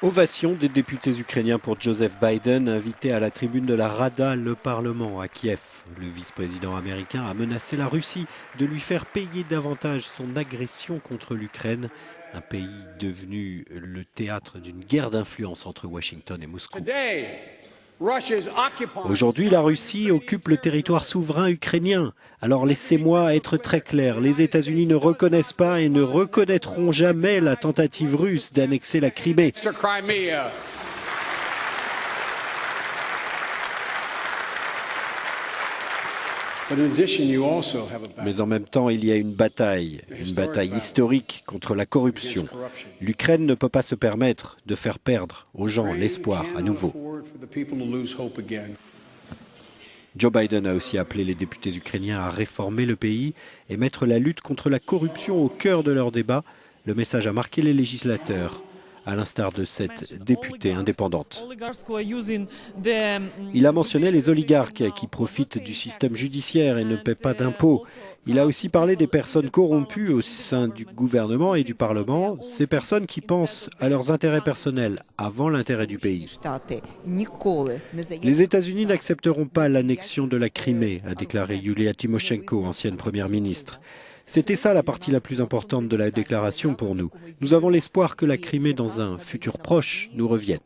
Ovation des députés ukrainiens pour Joseph Biden, invité à la tribune de la Rada, le Parlement, à Kiev. Le vice-président américain a menacé la Russie de lui faire payer davantage son agression contre l'Ukraine, un pays devenu le théâtre d'une guerre d'influence entre Washington et Moscou. Aujourd'hui, la Russie occupe le territoire souverain ukrainien. Alors laissez-moi être très clair, les États-Unis ne reconnaissent pas et ne reconnaîtront jamais la tentative russe d'annexer la Crimée. Mais en même temps, il y a une bataille historique contre la corruption. L'Ukraine ne peut pas se permettre de faire perdre aux gens l'espoir à nouveau. Joe Biden a aussi appelé les députés ukrainiens à réformer le pays et mettre la lutte contre la corruption au cœur de leurs débats. Le message a marqué les législateurs, à l'instar de cette députée indépendante. Il a mentionné les oligarques qui profitent du système judiciaire et ne paient pas d'impôts. Il a aussi parlé des personnes corrompues au sein du gouvernement et du Parlement, ces personnes qui pensent à leurs intérêts personnels avant l'intérêt du pays. Les États-Unis n'accepteront pas l'annexion de la Crimée, a déclaré Yulia Tymoshenko, ancienne première ministre. C'était ça la partie la plus importante de la déclaration pour nous. Nous avons l'espoir que la Crimée, dans un futur proche, nous revienne.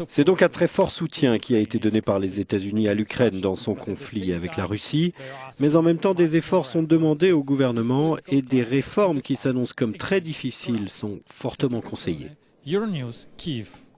C'est donc un très fort soutien qui a été donné par les États-Unis à l'Ukraine dans son conflit avec la Russie, mais en même temps des efforts sont demandés au gouvernement et des réformes qui s'annoncent comme très difficiles sont fortement conseillées. Euronews, Kiev.